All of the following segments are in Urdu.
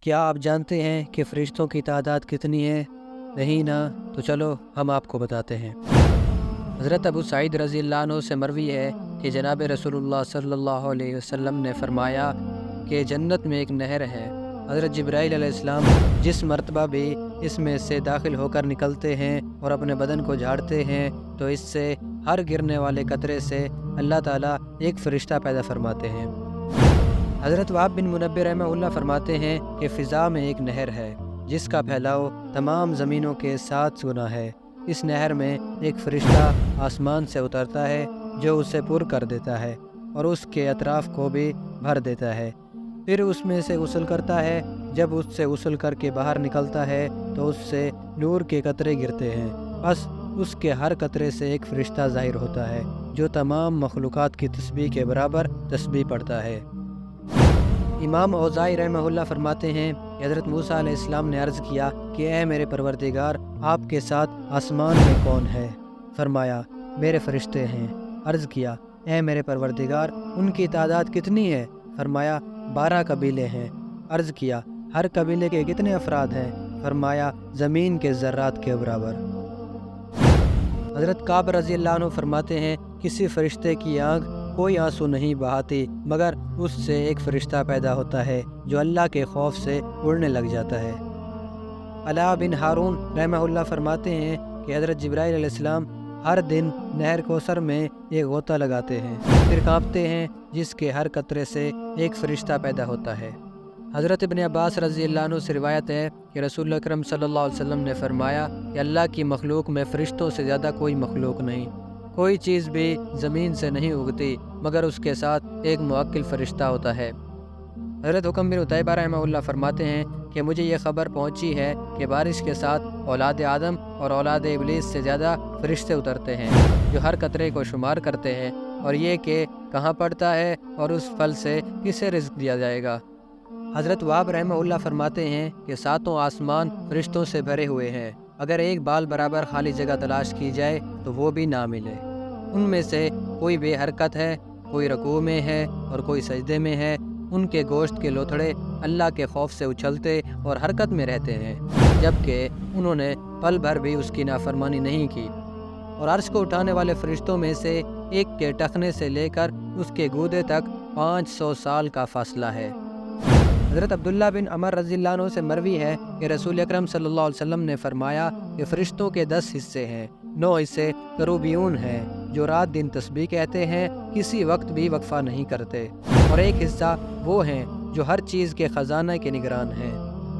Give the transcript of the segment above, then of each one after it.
کیا آپ جانتے ہیں کہ فرشتوں کی تعداد کتنی ہے؟ نہیں نا، تو چلو ہم آپ کو بتاتے ہیں۔ حضرت ابو سعید رضی اللہ عنہ سے مروی ہے کہ جناب رسول اللہ صلی اللہ علیہ وسلم نے فرمایا کہ جنت میں ایک نہر ہے۔ حضرت جبرائیل علیہ السلام جس مرتبہ بھی اس میں سے داخل ہو کر نکلتے ہیں اور اپنے بدن کو جھاڑتے ہیں تو اس سے ہر گرنے والے قطرے سے اللہ تعالیٰ ایک فرشتہ پیدا فرماتے ہیں۔ حضرت وہب بن منبہ رحمہ اللہ فرماتے ہیں کہ فضا میں ایک نہر ہے جس کا پھیلاؤ تمام زمینوں کے 7 گنا ہے۔ اس نہر میں ایک فرشتہ آسمان سے اترتا ہے جو اسے پر کر دیتا ہے اور اس کے اطراف کو بھی بھر دیتا ہے، پھر اس میں سے غسل کرتا ہے۔ جب اس سے غسل کر کے باہر نکلتا ہے تو اس سے نور کے قطرے گرتے ہیں، بس اس کے ہر قطرے سے ایک فرشتہ ظاہر ہوتا ہے جو تمام مخلوقات کی تسبیح کے برابر تسبیح پڑھتا ہے۔ امام اوزاعی رحمہ اللہ فرماتے ہیں کہ حضرت موسیٰ علیہ السلام نے عرض کیا کہ اے میرے پروردگار، آپ کے ساتھ آسمان میں کون ہے؟ فرمایا میرے فرشتے ہیں۔ عرض کیا اے میرے پروردگار، ان کی تعداد کتنی ہے؟ فرمایا 12 قبیلے ہیں۔ عرض کیا ہر قبیلے کے کتنے افراد ہیں؟ فرمایا زمین کے ذرات کے برابر۔ حضرت کعب رضی اللہ عنہ فرماتے ہیں کسی فرشتے کی آنکھ کوئی آنسو نہیں بہاتی مگر اس سے ایک فرشتہ پیدا ہوتا ہے جو اللہ کے خوف سے اڑنے لگ جاتا ہے۔ علاء بن ہارون رحمہ اللہ فرماتے ہیں کہ حضرت جبرائیل علیہ السلام ہر دن نہر کوثر میں ایک غوطہ لگاتے ہیں، پھر کانپتے ہیں جس کے ہر قطرے سے ایک فرشتہ پیدا ہوتا ہے۔ حضرت ابن عباس رضی اللہ عنہ سے روایت ہے کہ رسول اکرم صلی اللہ علیہ وسلم نے فرمایا کہ اللہ کی مخلوق میں فرشتوں سے زیادہ کوئی مخلوق نہیں، کوئی چیز بھی زمین سے نہیں اگتی مگر اس کے ساتھ ایک موکل فرشتہ ہوتا ہے۔ حضرت حکم بن عتیبہ رحمہ اللہ فرماتے ہیں کہ مجھے یہ خبر پہنچی ہے کہ بارش کے ساتھ اولاد آدم اور اولاد ابلیس سے زیادہ فرشتے اترتے ہیں جو ہر قطرے کو شمار کرتے ہیں اور یہ کہ کہاں پڑتا ہے اور اس پھل سے کسے رزق دیا جائے گا۔ حضرت وہب رحمہ اللہ فرماتے ہیں کہ 7 آسمان فرشتوں سے بھرے ہوئے ہیں، اگر ایک بال برابر خالی جگہ تلاش کی جائے تو وہ بھی نہ ملے۔ ان میں سے کوئی بے حرکت ہے، کوئی رکوع میں ہے اور کوئی سجدے میں ہے۔ ان کے گوشت کے لوتھڑے اللہ کے خوف سے اچھلتے اور حرکت میں رہتے ہیں، جبکہ انہوں نے پل بھر بھی اس کی نافرمانی نہیں کی۔ اور عرش کو اٹھانے والے فرشتوں میں سے ایک کے ٹخنے سے لے کر اس کے گودے تک 500 سال کا فاصلہ ہے۔ حضرت عبداللہ بن عمر رضی اللہ عنہ سے مروی ہے کہ رسول اکرم صلی اللہ علیہ وسلم نے فرمایا کہ فرشتوں کے 10 حصے ہیں، 9 حصے کروبیون ہیں جو رات دن تسبیح کہتے ہیں، کسی وقت بھی وقفہ نہیں کرتے، اور ایک حصہ وہ ہیں جو ہر چیز کے خزانہ کے نگران ہیں۔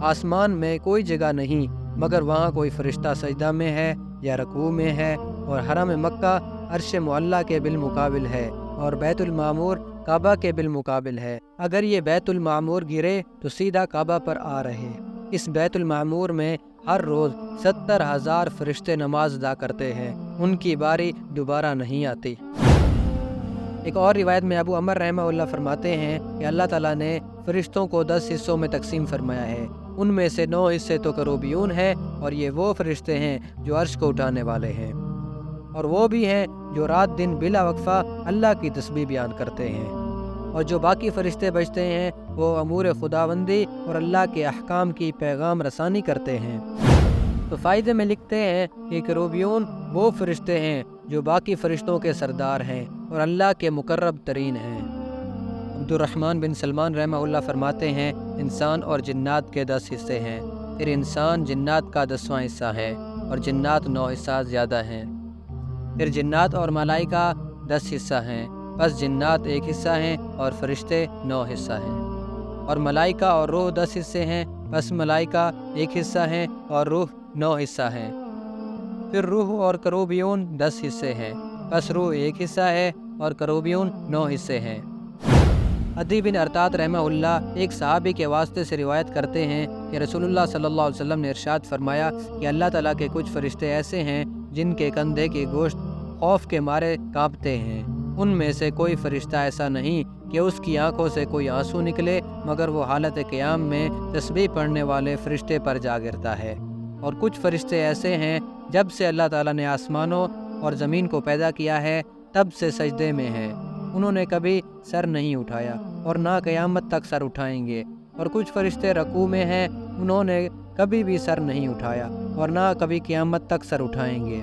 آسمان میں کوئی جگہ نہیں مگر وہاں کوئی فرشتہ سجدہ میں ہے یا رکوع میں ہے، اور حرم مکہ عرش معلیٰ کے بالمقابل ہے اور بیت المعمور کعبہ کے بالمقابل ہے۔ اگر یہ بیت المعمور گرے تو سیدھا کعبہ پر آ رہے۔ اس بیت المعمور میں ہر روز 70,000 فرشتے نماز ادا کرتے ہیں، ان کی باری دوبارہ نہیں آتی۔ ایک اور روایت میں ابو عمر رحمہ اللہ فرماتے ہیں کہ اللہ تعالیٰ نے فرشتوں کو 10 حصوں میں تقسیم فرمایا ہے، ان میں سے 9 حصے تو کروبیون ہیں، اور یہ وہ فرشتے ہیں جو عرش کو اٹھانے والے ہیں، اور وہ بھی ہیں جو رات دن بلا وقفہ اللہ کی تسبیح بیان کرتے ہیں، اور جو باقی فرشتے بچتے ہیں وہ امور خداوندی اور اللہ کے احکام کی پیغام رسانی کرتے ہیں۔ تو فائدے میں لکھتے ہیں کہ کروبیون وہ فرشتے ہیں جو باقی فرشتوں کے سردار ہیں اور اللہ کے مقرب ترین ہیں۔ عبد الرحمن بن سلمان رحمہ اللہ فرماتے ہیں انسان اور جنات کے 10 حصے ہیں، پھر انسان جنات کا 10واں حصہ ہے اور جنات 9 حصہ زیادہ ہیں، پھر جنات اور ملائکہ 10 حصہ ہیں، بس جنات 1 حصہ ہیں اور فرشتے 9 حصہ ہیں، اور ملائکہ اور روح 10 حصے ہیں، بس ملائکہ 1 حصہ ہیں اور روح 9 حصہ ہیں، پھر روح اور کروبیون 10 حصے ہیں، بس روح 1 حصہ ہے اور کروبیون 9 حصے ہیں۔ عدی بن ارطاط رحمہ اللہ ایک صحابی کے واسطے سے روایت کرتے ہیں کہ رسول اللہ صلی اللہ علیہ وسلم نے ارشاد فرمایا کہ اللہ تعالیٰ کے کچھ فرشتے ایسے ہیں جن کے کندھے کی گوشت خوف کے مارے کانپتے ہیں، ان میں سے کوئی فرشتہ ایسا نہیں کہ اس کی آنکھوں سے کوئی آنسو نکلے مگر وہ حالت قیام میں تسبیح پڑھنے والے فرشتے پر جا گرتا ہے، اور کچھ فرشتے ایسے ہیں جب سے اللہ تعالیٰ نے آسمانوں اور زمین کو پیدا کیا ہے تب سے سجدے میں ہیں، انہوں نے کبھی سر نہیں اٹھایا اور نہ قیامت تک سر اٹھائیں گے، اور کچھ فرشتے رکوع میں ہیں، انہوں نے کبھی بھی سر نہیں اٹھایا اور نہ کبھی قیامت تک سر اٹھائیں گے۔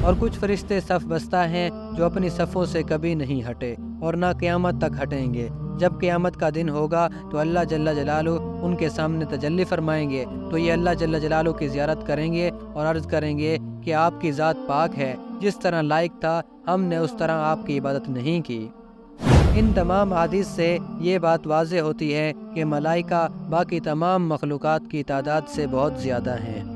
اور کچھ فرشتے صف بستہ ہیں جو اپنی صفوں سے کبھی نہیں ہٹے اور نہ قیامت تک ہٹیں گے۔ جب قیامت کا دن ہوگا تو اللہ جل جلالہ ان کے سامنے تجلی فرمائیں گے، تو یہ اللہ جل جلالہ کی زیارت کریں گے اور عرض کریں گے کہ آپ کی ذات پاک ہے، جس طرح لائق تھا ہم نے اس طرح آپ کی عبادت نہیں کی۔ ان تمام احادیث سے یہ بات واضح ہوتی ہے کہ ملائکہ باقی تمام مخلوقات کی تعداد سے بہت زیادہ ہیں۔